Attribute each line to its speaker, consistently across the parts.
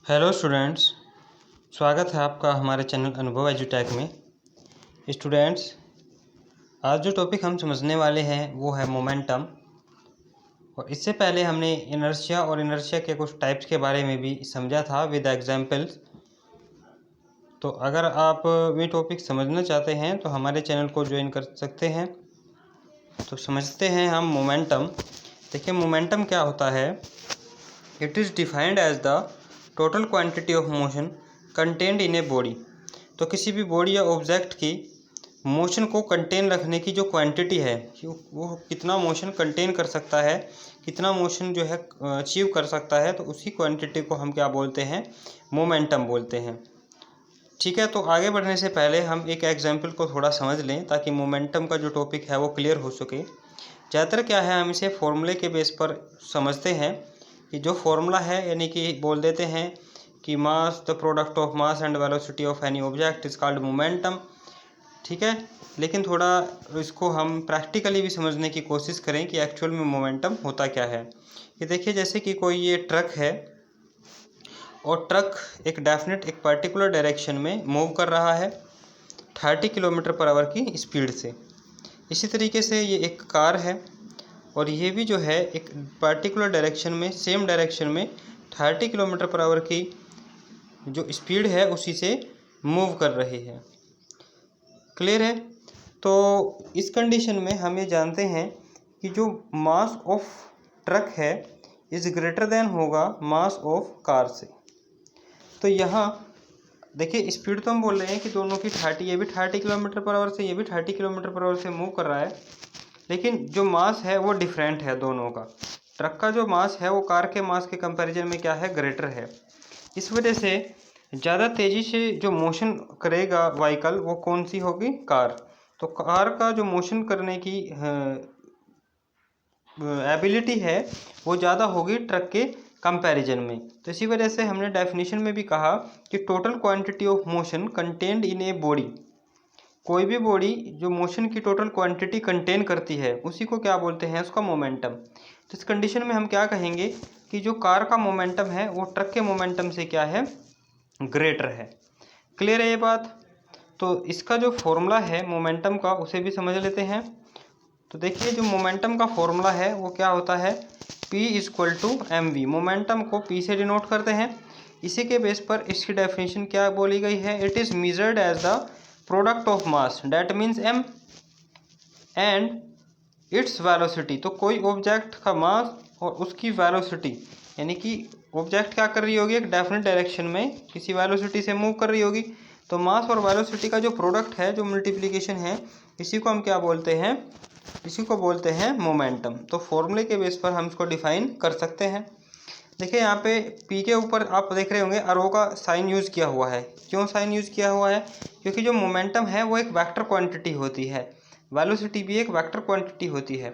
Speaker 1: Hello students, स्वागत है आपका हमारे चैनल अनुभव एजुटेक में। स्टूडेंट्स, आज जो टॉपिक हम समझने वाले हैं वो है मोमेंटम। और इससे पहले हमने इनर्शिया और इनर्शिया के कुछ टाइप्स के बारे में भी समझा था विद एग्जांपल्स। तो अगर आप ये टॉपिक समझना चाहते हैं तो हमारे चैनल को ज्वाइन कर सकते हैं। तो समझते हैं हम मोमेंटम। देखिए, मोमेंटम क्या होता है। It is defined as the total quantity of motion contained in a body. तो किसी भी बॉडी या ऑब्जेक्ट की मोशन को कंटेन रखने की जो क्वांटिटी है वो कितना मोशन कंटेन कर सकता है, कितना मोशन जो है अचीव कर सकता है, तो उसी क्वांटिटी को हम क्या बोलते हैं, मोमेंटम बोलते हैं। ठीक है, तो आगे बढ़ने से पहले हम एक एग्जाम्पल को थोड़ा समझ लें ताकि मोमेंटम का जो टॉपिक है वो क्लियर हो सके। ज़्यादातर क्या है, हम इसे फॉर्मूले के बेस पर समझते हैं कि जो फॉर्मूला है, यानी कि बोल देते हैं कि mass the product of mass and velocity of any object is called momentum. ठीक है, लेकिन थोड़ा इसको हम प्रैक्टिकली भी समझने की कोशिश करें कि एक्चुअल में मोमेंटम होता क्या है। ये देखिए, जैसे कि कोई ये ट्रक है और ट्रक एक पर्टिकुलर डायरेक्शन में मूव कर रहा है 30 किलोमीटर पर आवर की स्पीड से। इसी तरीके से ये एक कार है और ये भी जो है एक पर्टिकुलर डायरेक्शन में, सेम डायरेक्शन में 30 किलोमीटर पर आवर की जो स्पीड है उसी से मूव कर रही है। क्लियर है। तो इस कंडीशन में हम ये जानते हैं कि जो मास ऑफ ट्रक है इज़ ग्रेटर देन होगा मास ऑफ कार से। तो यहाँ देखिए, स्पीड तो हम बोल रहे हैं कि दोनों की 30, ये भी 30 किलोमीटर पर आवर से, ये भी 30 किलोमीटर पर आवर से मूव कर रहा है, लेकिन जो मास है वो डिफरेंट है दोनों का। ट्रक का जो मास है वो कार के मास के कंपैरिजन में क्या है, ग्रेटर है। इस वजह से ज़्यादा तेज़ी से जो मोशन करेगा व्हीकल वो कौन सी होगी, कार। तो कार का जो मोशन करने की एबिलिटी है वो ज़्यादा होगी ट्रक के कंपैरिजन में। तो इसी वजह से हमने डेफिनेशन में भी कहा कि total quantity of motion contained in a body. कोई भी बॉडी जो मोशन की टोटल क्वांटिटी कंटेन करती है उसी को क्या बोलते हैं, उसका मोमेंटम। तो इस कंडीशन में हम क्या कहेंगे कि जो कार का मोमेंटम है वो ट्रक के मोमेंटम से क्या है, ग्रेटर है। क्लियर है ये बात। तो इसका जो फॉर्मूला है मोमेंटम का उसे भी समझ लेते हैं। तो देखिए, जो मोमेंटम का फॉर्मूला है वो क्या होता है, P = mv। मोमेंटम को P से डिनोट करते हैं। इसी के बेस पर इसकी डेफिनेशन क्या बोली गई है, it is measured as the product of mass that means m and its velocity. तो कोई ऑब्जेक्ट का मास और उसकी वेलोसिटी, यानी कि ऑब्जेक्ट क्या कर रही होगी, एक डेफिनेट डायरेक्शन में किसी वेलोसिटी से मूव कर रही होगी। तो मास और वेलोसिटी का जो प्रोडक्ट है, जो मल्टीप्लिकेशन है, इसी को हम क्या बोलते हैं, इसी को बोलते हैं मोमेंटम। तो फॉर्मूले के बेस पर हम इसको डिफाइन कर सकते हैं। देखिए, यहाँ पे P के ऊपर आप देख रहे होंगे अरो का साइन यूज़ किया हुआ है। क्यों साइन यूज़ किया हुआ है, क्योंकि जो मोमेंटम है वो एक वेक्टर क्वांटिटी होती है, वेलोसिटी भी एक वेक्टर क्वांटिटी होती है।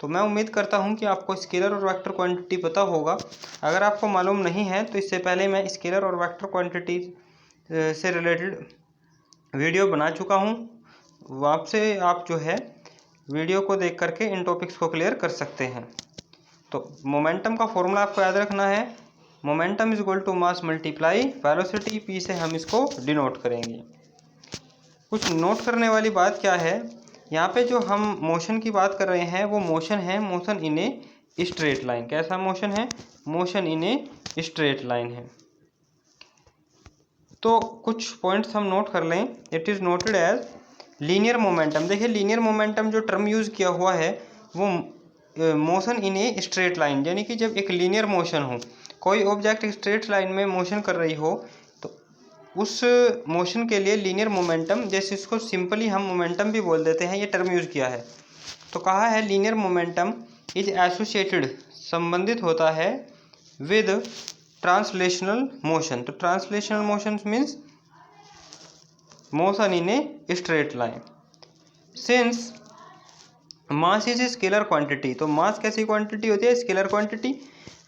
Speaker 1: तो मैं उम्मीद करता हूँ कि आपको स्केलर और वेक्टर क्वांटिटी पता होगा। अगर आपको मालूम नहीं है तो इससे पहले मैं स्केलर और वेक्टर क्वांटिटी से रिलेटेड वीडियो बना चुका हूँ। वहाँ से आप जो है वीडियो को देख करके इन टॉपिक्स को क्लियर कर सकते हैं। तो मोमेंटम का फॉर्मूला आपको याद रखना है, मोमेंटम = मास मल्टीप्लाई वेलोसिटी। P से हम इसको डिनोट करेंगे। कुछ नोट करने वाली बात क्या है, यहाँ पे जो हम मोशन की बात कर रहे हैं वो मोशन है, motion in a straight line. कैसा मोशन है, motion in a straight line है। तो कुछ पॉइंट्स हम नोट कर लें। It is noted as linear momentum. देखिए, लीनियर मोमेंटम जो टर्म यूज़ किया हुआ है वो motion in a straight line, यानी कि जब एक लीनियर मोशन हो, कोई ऑब्जेक्ट एक स्ट्रेट लाइन में मोशन कर रही हो, तो उस मोशन के लिए लीनियर मोमेंटम, जैसे इसको सिंपली हम मोमेंटम भी बोल देते हैं, ये टर्म यूज़ किया है। तो कहा है लीनियर मोमेंटम इज एसोसिएटेड, संबंधित होता है विद ट्रांसलेशनल मोशन। तो translational motion means motion in a straight line. Since mass is a scalar quantity, तो मास कैसी क्वांटिटी होती है, स्केलर क्वांटिटी।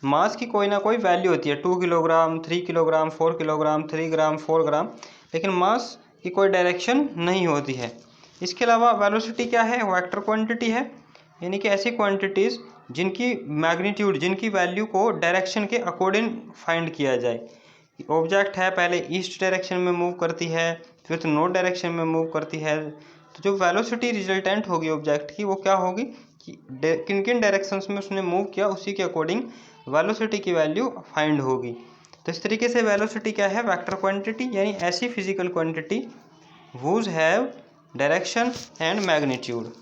Speaker 1: मास की कोई ना कोई वैल्यू होती है, 2 किलोग्राम, 3 किलोग्राम, 4 किलोग्राम, 3 ग्राम, 4 ग्राम, लेकिन मास की कोई डायरेक्शन नहीं होती है। इसके अलावा वेलोसिटी क्या है, वेक्टर क्वांटिटी है, यानी कि ऐसी क्वांटिटीज़ जिनकी मैग्नीट्यूड, जिनकी वैल्यू को डायरेक्शन के अकॉर्डिंग फाइंड किया जाए। ऑब्जेक्ट है पहले ईस्ट डायरेक्शन में मूव करती है, फिर तो नॉर्थ डायरेक्शन में मूव करती है, तो जो वेलोसिटी रिजल्टेंट होगी ऑब्जेक्ट की वो क्या होगी कि किन किन डायरेक्शंस में उसने मूव किया उसी के अकॉर्डिंग वेलोसिटी की वैल्यू फाइंड होगी। तो इस तरीके से वेलोसिटी क्या है, वेक्टर क्वांटिटी, यानी ऐसी physical quantity whose have direction and magnitude.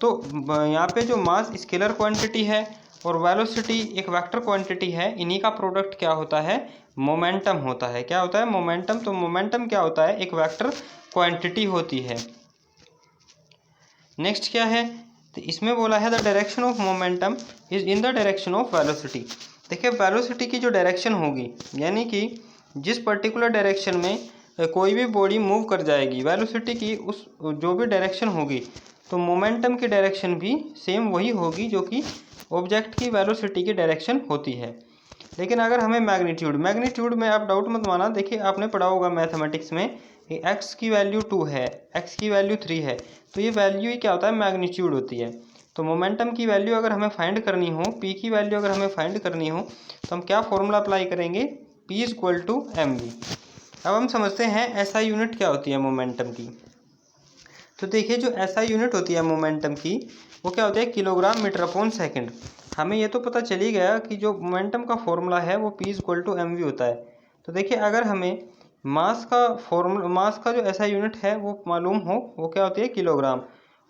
Speaker 1: तो यहाँ पे जो मास स्केलर क्वांटिटी है और वेलोसिटी एक वेक्टर क्वांटिटी है, इन्हीं का प्रोडक्ट क्या होता है, मोमेंटम होता है। क्या होता है, मोमेंटम। तो मोमेंटम क्या होता है, एक वेक्टर क्वांटिटी होती है। नेक्स्ट क्या है, तो इसमें बोला है the direction of momentum is in the direction of velocity. देखिए वेलोसिटी की जो डायरेक्शन होगी, यानी कि जिस पर्टिकुलर डायरेक्शन में कोई भी बॉडी मूव कर जाएगी, वेलोसिटी की उस जो भी डायरेक्शन होगी, तो मोमेंटम की डायरेक्शन भी सेम वही होगी जो कि ऑब्जेक्ट की वेलोसिटी की डायरेक्शन होती है। लेकिन अगर हमें मैग्नीट्यूड में आप डाउट मत माना, देखिए आपने पढ़ा होगा मैथमेटिक्स में कि x की वैल्यू 2 है, x की वैल्यू 3 है, तो ये वैल्यू ही क्या होता है, मैग्नीट्यूड होती है। तो मोमेंटम की वैल्यू अगर हमें फाइंड करनी हो, p की वैल्यू अगर हमें फाइंड करनी हो, तो हम क्या फॉर्मूला अप्लाई करेंगे, p = mv। अब हम समझते हैं SI यूनिट क्या होती है मोमेंटम की। तो देखिए जो SI यूनिट होती है मोमेंटम की, वो क्या होती है, किलोग्राम मीटर अपॉन सेकेंड। हमें ये तो पता चल ही गया कि जो मोमेंटम का फॉर्मूला है वो p = mv होता है। तो देखिए अगर हमें मास का जो SI यूनिट है वो मालूम हो, वो क्या होती है, किलोग्राम,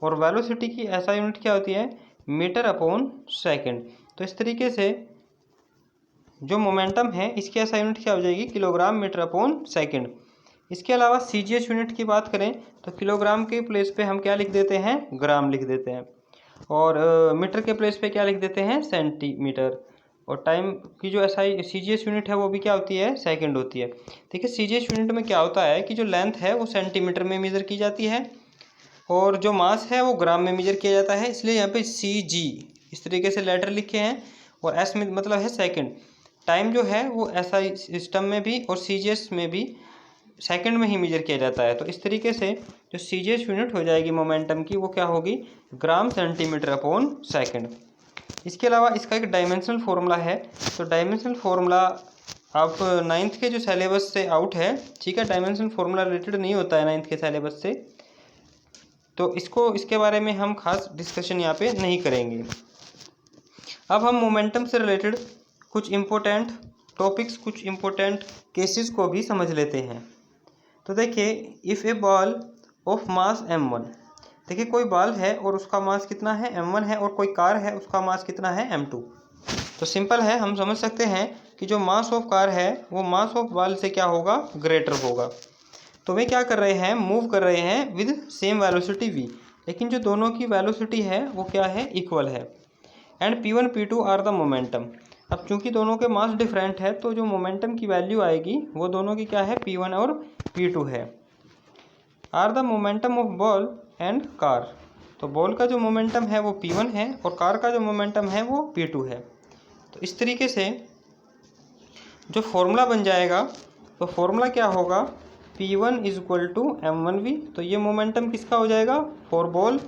Speaker 1: और वेलोसिटी की SI यूनिट क्या होती है, मीटर अपॉन सेकेंड। तो इस तरीके से जो मोमेंटम है इसकी SI यूनिट क्या हो जाएगी, किलोग्राम मीटर अपॉन सेकेंड। इसके अलावा CGS यूनिट की बात करें तो किलोग्राम के प्लेस पे हम क्या लिख देते हैं, ग्राम लिख देते हैं, और मीटर के प्लेस पे क्या लिख देते हैं, सेंटीमीटर। और टाइम की जो CGS यूनिट है वो भी क्या होती है, सेकंड होती है। देखिए CGS यूनिट में क्या होता है कि जो लेंथ है वो सेंटीमीटर में मेज़र की जाती है और जो मास है वो ग्राम में मेज़र किया जाता है, इसलिए यहाँ पे CG इस तरीके से लेटर लिखे हैं, और S में मतलब है सेकंड। टाइम जो है वो SI सिस्टम में भी और CGS में भी सेकंड में ही मेजर किया जाता है। तो इस तरीके से जो CGS यूनिट हो जाएगी मोमेंटम की, वो क्या होगी, ग्राम सेंटीमीटर अपॉन सेकंड। इसके अलावा इसका एक डायमेंशनल फार्मूला है। तो डायमेंशनल फार्मूला आप 9th के जो सिलेबस से आउट है, ठीक है, डायमेंशनल फार्मूला रिलेटेड नहीं होता है 9th के सिलेबस से, तो इसके बारे में हम खास डिस्कशन यहाँ पे नहीं करेंगे। अब हम मोमेंटम से रिलेटेड कुछ इम्पोर्टेंट टॉपिक्स, कुछ इम्पोर्टेंट केसेस को भी समझ लेते हैं। तो देखिए if A ball of mass m1, देखिए कोई बॉल है और उसका मास कितना है, m1 है, और कोई कार है उसका मास कितना है, m2। तो सिंपल है, हम समझ सकते हैं कि जो मास ऑफ कार है वो मास ऑफ बॉल से क्या होगा, ग्रेटर होगा। तो वे क्या कर रहे हैं, मूव कर रहे हैं विद सेम वेलोसिटी v, लेकिन जो दोनों की वेलोसिटी है वो क्या है, इक्वल है। And P1 P2 are the momentum. अब चूंकि दोनों के मास डिफरेंट है तो जो मोमेंटम की वैल्यू आएगी वो दोनों की क्या है, P1 और P2 है। Are the momentum of ball and car. तो बॉल का जो मोमेंटम है वो P1 है और कार का जो मोमेंटम है वो P2 है। तो इस तरीके से जो फॉर्मूला बन जाएगा, तो फॉर्मूला क्या होगा, P1 = m1v। तो ये मोमेंटम किसका हो जाएगा, फॉर बॉल,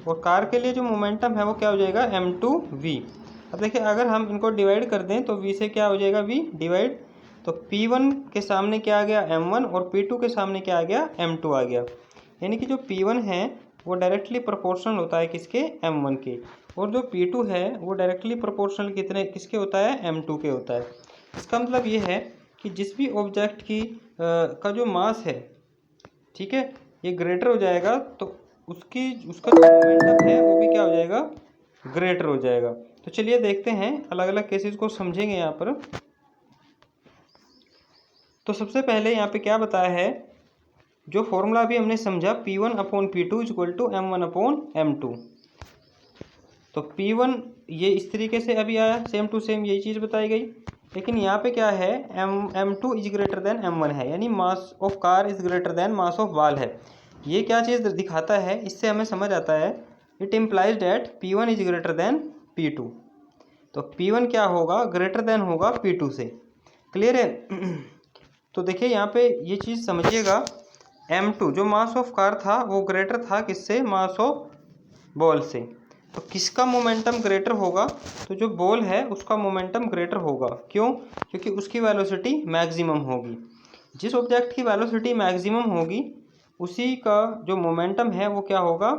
Speaker 1: और कार के लिए जो मोमेंटम है वो क्या हो जाएगा, m2v। अब देखिए अगर हम इनको डिवाइड कर दें तो v से क्या हो जाएगा, v डिवाइड, तो P1 के सामने क्या आ गया, m1, और P2 के सामने क्या आ गया, m2 आ गया। यानी कि जो P1 है वो डायरेक्टली प्रोपोर्शनल होता है किसके, m1 के, और जो P2 है वो डायरेक्टली प्रोपोर्शनल किसके होता है, m2 के होता है। इसका मतलब ये है कि जिस भी ऑब्जेक्ट की का जो मास है, ठीक है, ये ग्रेटर हो जाएगा तो उसका जो मोमेंटम है वो भी क्या हो जाएगा, ग्रेटर हो जाएगा। तो चलिए देखते हैं, अलग अलग केसेस को समझेंगे यहाँ पर। तो सबसे पहले यहाँ पे क्या बताया है, जो फॉर्मूला अभी हमने समझा, P1/P2 = m1/m2। तो P1 ये इस तरीके से अभी आया, सेम टू सेम यही चीज़ बताई गई, लेकिन यहाँ पे क्या है, m2 is greater than m1 है, यानी mass of car is greater then mass of ball है। ये क्या चीज़ दिखाता है, इससे हमें समझ आता है, it implies that P1 is greater than P2। तो P1 क्या होगा, ग्रेटर देन होगा P2 से। क्लियर है। तो देखिए यहाँ पे ये चीज़ समझिएगा, m2 जो मास ऑफ कार था वो ग्रेटर था किससे, मास ऑफ बॉल से। तो किसका मोमेंटम ग्रेटर होगा? तो जो बॉल है उसका मोमेंटम ग्रेटर होगा। क्यों? क्योंकि उसकी वेलोसिटी मैक्सिमम होगी। जिस ऑब्जेक्ट की वेलोसिटी मैक्सिमम होगी उसी का जो मोमेंटम है वो क्या होगा?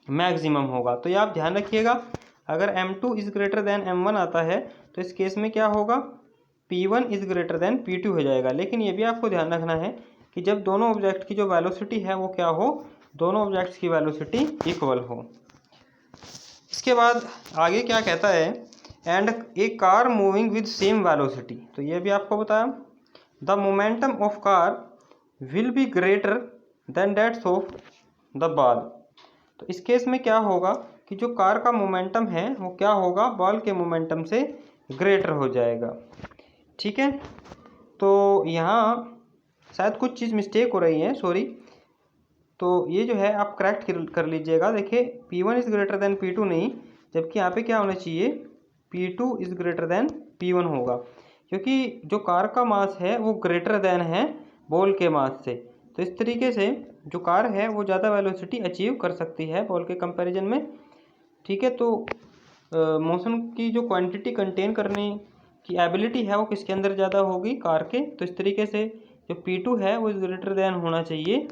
Speaker 1: मैक्सिमम होगा। तो ये आप ध्यान रखिएगा, अगर m2 is greater than m1 आता है तो इस केस में क्या होगा? p1 is greater than p2 हो जाएगा। लेकिन ये भी आपको ध्यान रखना है कि जब दोनों ऑब्जेक्ट की जो वेलोसिटी है वो क्या हो? दोनों ऑब्जेक्ट्स की वेलोसिटी इक्वल हो। इसके बाद आगे क्या कहता है? And A car moving with same velocity. तो ये भी आपको बताया, the momentum of car will be greater than that's of the ball. तो इस केस में क्या होगा कि जो कार का मोमेंटम है वो क्या होगा? बॉल के मोमेंटम से ग्रेटर हो जाएगा। ठीक है, तो यहाँ शायद कुछ चीज़ मिस्टेक हो रही है, सॉरी। तो ये जो है आप करेक्ट कर लीजिएगा। देखिए P1 is greater than P2 नहीं, जबकि यहाँ पे क्या होना चाहिए? P2 is greater than P1 होगा, क्योंकि जो कार का मास है वो ग्रेटर देन है बॉल के मास से। तो इस तरीके से जो कार है वो ज़्यादा वेलोसिटी अचीव कर सकती है बॉल के कंपैरिजन में। ठीक है, तो मोशन की जो क्वांटिटी कंटेन करने की एबिलिटी है वो किसके अंदर ज़्यादा होगी? कार के। तो इस तरीके से जो P2 है वो ग्रेटर देन होना चाहिए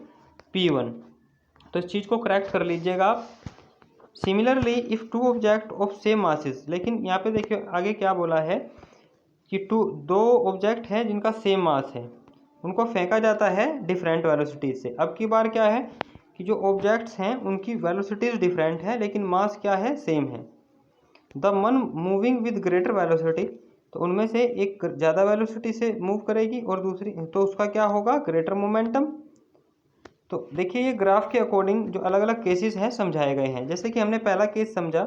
Speaker 1: P1। तो इस चीज़ को करेक्ट कर लीजिएगा आप। Similarly if two object of same masses, लेकिन यहाँ पे देखिए आगे क्या बोला है कि दो ऑब्जेक्ट हैं जिनका सेम मास है, उनको फेंका जाता है डिफरेंट वेलोसिटीज से। अब की बार क्या है कि जो ऑब्जेक्ट्स हैं उनकी वेलोसिटीज डिफरेंट है लेकिन मास क्या है? सेम है। The one moving with greater velocity, तो उनमें से एक ज़्यादा वेलोसिटी से मूव करेगी और दूसरी, तो उसका क्या होगा? Greater momentum. तो देखिए ये ग्राफ के अकॉर्डिंग जो अलग अलग केसेस हैं समझाए गए हैं। जैसे कि हमने पहला केस समझा,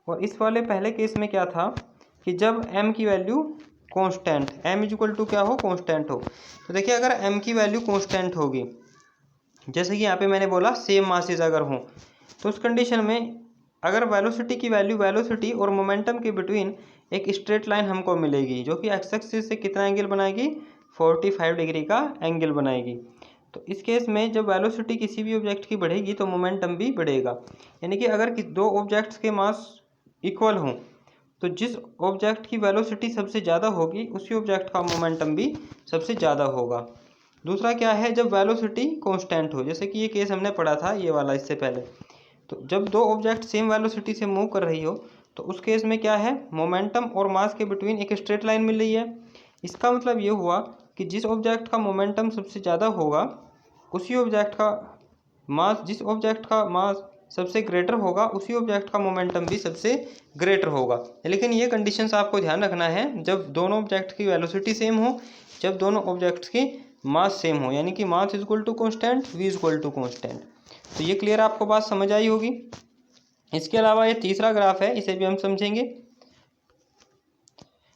Speaker 1: और इस वाले पहले केस में क्या था कि जब m की value constant, m is equal to क्या हो? कांस्टेंट हो। तो देखिए अगर m की वैल्यू कांस्टेंट होगी, जैसे कि यहाँ पे मैंने बोला सेम मासेस अगर हों, तो उस कंडीशन में अगर वेलोसिटी की वैल्यू, वेलोसिटी और मोमेंटम के बिटवीन एक स्ट्रेट लाइन हमको मिलेगी जो कि एक्स एक्सिस से कितना एंगल बनाएगी? 45 डिग्री का एंगल बनाएगी। तो इस केस में जब वेलोसिटी किसी भी ऑब्जेक्ट की बढ़ेगी तो मोमेंटम भी बढ़ेगा। यानी कि अगर दो ऑब्जेक्ट्स के मास इक्वल हों तो जिस ऑब्जेक्ट की वेलोसिटी सबसे ज़्यादा होगी उसी ऑब्जेक्ट का मोमेंटम भी सबसे ज़्यादा होगा। दूसरा क्या है? जब वेलोसिटी कांस्टेंट हो, जैसे कि ये केस हमने पढ़ा था ये वाला इससे पहले। तो जब दो ऑब्जेक्ट सेम वेलोसिटी से मूव कर रही हो तो उस केस में क्या है? मोमेंटम और मास के बिटवीन एक स्ट्रेट लाइन मिल रही है। इसका मतलब ये हुआ कि जिस ऑब्जेक्ट का मोमेंटम सबसे ज़्यादा होगा उसी ऑब्जेक्ट का मास, जिस ऑब्जेक्ट का मास सबसे ग्रेटर होगा उसी ऑब्जेक्ट का मोमेंटम भी सबसे ग्रेटर होगा। लेकिन ये कंडीशंस आपको ध्यान रखना है जब दोनों ऑब्जेक्ट की वेलोसिटी सेम हो, जब दोनों ऑब्जेक्ट्स की मास सेम हो, यानी कि mass is equal to constant, v is equal to constant. तो ये क्लियर आपको बात समझ आई होगी। इसके अलावा ये तीसरा ग्राफ है, इसे भी हम समझेंगे।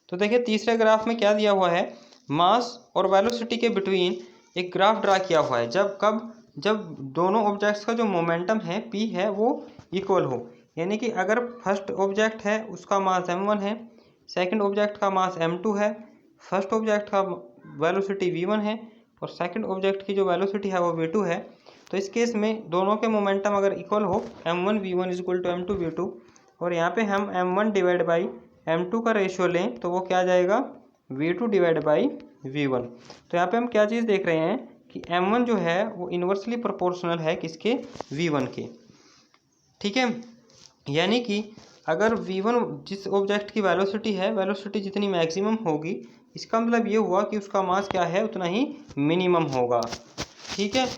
Speaker 1: तो देखिए तीसरे ग्राफ में क्या दिया हुआ है? मास और वेलोसिटी के बिटवीन एक ग्राफ ड्रा किया हुआ है। जब दोनों ऑब्जेक्ट्स का जो मोमेंटम है p है वो इक्वल हो, यानी कि अगर फर्स्ट ऑब्जेक्ट है उसका मास m1 है, सेकंड ऑब्जेक्ट का मास m2 है, फर्स्ट ऑब्जेक्ट का वेलोसिटी v1 है और सेकंड ऑब्जेक्ट की जो वेलोसिटी है वो v2 है। तो इस केस में दोनों के मोमेंटम अगर इक्वल हो, m1 v1 is equal to m2 v2, और यहाँ पे हम m1 डिवाइड बाई m2 का रेशियो लें तो वो क्या आ जाएगा? v2 divide by v1। तो यहाँ पे हम क्या चीज़ देख रहे हैं कि m1 जो है वो इन्वर्सली प्रोपोर्शनल है किसके? v1 के। ठीक है, यानी कि अगर v1 जिस ऑब्जेक्ट की वेलोसिटी है, वेलोसिटी जितनी मैक्सिमम होगी, इसका मतलब ये हुआ कि उसका मास क्या है? उतना ही मिनिमम होगा। ठीक है,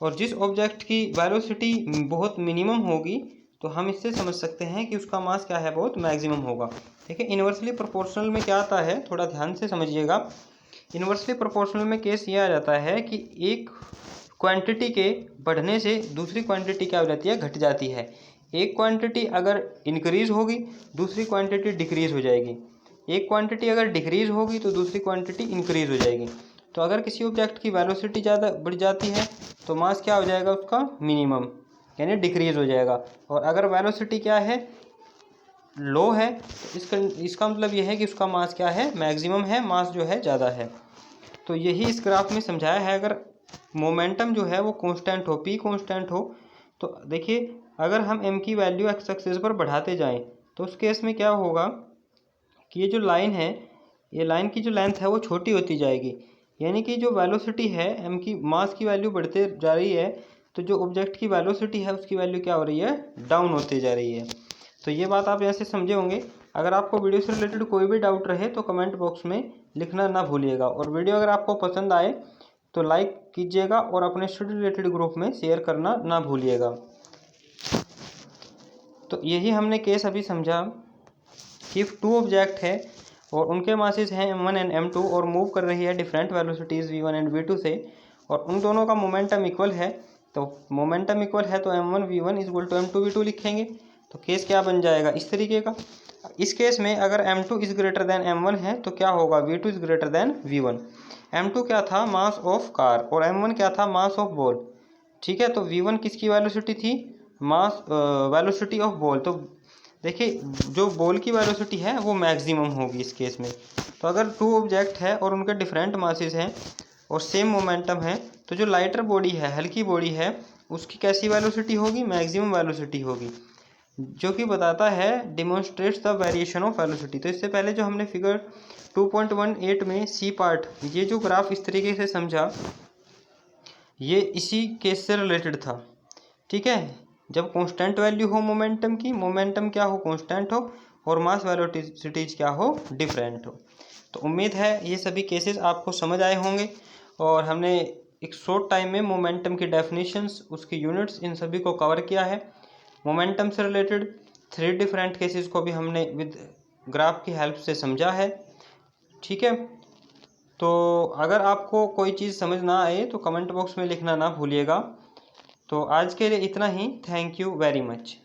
Speaker 1: और जिस ऑब्जेक्ट की वेलोसिटी बहुत मिनिमम होगी तो हम इससे समझ सकते हैं कि उसका मास क्या है? बहुत मैक्सिमम होगा। देखिए इन्वर्सली प्रोपोर्शनल में क्या आता है, थोड़ा ध्यान से समझिएगा। इन्वर्सली प्रोपोर्शनल में केस ये आ जाता है कि एक क्वांटिटी के बढ़ने से दूसरी क्वांटिटी क्या हो जाती है? घट जाती है। एक क्वांटिटी अगर इंक्रीज होगी दूसरी क्वांटिटी डिक्रीज हो जाएगी, एक क्वांटिटी अगर डिक्रीज होगी तो दूसरी क्वांटिटी इंक्रीज हो जाएगी। तो अगर किसी ऑब्जेक्ट की वेलोसिटी ज़्यादा बढ़ जाती है तो मास क्या हो जाएगा? उसका मिनिमम, यानी डिक्रीज हो जाएगा। और अगर वेलोसिटी क्या है? लो है, तो इसका मतलब यह है कि उसका मास क्या है? मैक्सिमम है, मास जो है ज़्यादा है। तो यही इस ग्राफ में समझाया है। अगर मोमेंटम जो है वो कांस्टेंट हो, p कांस्टेंट हो, तो देखिए अगर हम m की वैल्यू x एक्सिस पर बढ़ाते जाएं तो उस केस में क्या होगा कि ये जो लाइन है, ये लाइन की जो लेंथ है वो छोटी होती जाएगी, यानी कि जो वेलोसिटी है m की, मास की वैल्यू बढ़ते जा रही है, तो जो ऑब्जेक्ट की वेलोसिटी है उसकी वैल्यू क्या हो रही है, डाउन होती जा रही है। तो ये बात आप यहाँ से समझे होंगे। अगर आपको वीडियो से रिलेटेड कोई भी डाउट रहे तो कमेंट बॉक्स में लिखना ना भूलिएगा, और वीडियो अगर आपको पसंद आए तो लाइक कीजिएगा और अपने स्टडी रिलेटेड ग्रुप में शेयर करना ना भूलिएगा। तो यही हमने केस अभी समझा कि टू ऑब्जेक्ट है और उनके मासेस हैं m1 एंड m2 और मूव कर रही है different velocities v1 and v2 से, और उन दोनों का मोमेंटम इक्वल है। तो मोमेंटम इक्वल है तो m1 v1 is equal to m2 v2 लिखेंगे। तो केस क्या बन जाएगा इस तरीके का। इस केस में अगर m2 is greater than m1 है तो क्या होगा, v2 is greater than v1। m2 क्या था, मास ऑफ कार, और m1 क्या था, मास ऑफ बॉल। ठीक है, तो v1 किसकी वेलोसिटी थी, मास वेलोसिटी ऑफ बॉल। तो देखिए जो बॉल की वेलोसिटी है वो मैक्सिमम होगी इस केस में। तो अगर टू ऑब्जेक्ट है और उनके डिफरेंट मासेस हैं और सेम मोमेंटम है, तो जो लाइटर बॉडी है, हल्की बॉडी है, उसकी कैसी वेलोसिटी होगी, मैक्सिमम वेलोसिटी होगी, जो कि बताता है, demonstrates the variation of velocity. तो इससे पहले जो हमने फिगर 2.18 में सी पार्ट, ये जो ग्राफ इस तरीके से समझा, ये इसी केस से रिलेटेड था। ठीक है, जब कांस्टेंट वैल्यू हो मोमेंटम की, मोमेंटम क्या हो, कांस्टेंट हो, और मास वेलोसिटीज क्या हो, डिफरेंट हो। तो उम्मीद है ये सभी केसेस आपको समझ आए होंगे, और हमने एक शॉर्ट टाइम में मोमेंटम की डेफिनेशंस, उसकी यूनिट्स, इन सभी को कवर किया है। मोमेंटम से रिलेटेड 3 डिफरेंट केसेस को भी हमने विद ग्राफ की हेल्प से समझा है। ठीक है, तो अगर आपको कोई चीज़ समझ ना आए तो कमेंट बॉक्स में लिखना ना भूलिएगा। तो आज के लिए इतना ही। Thank you very much.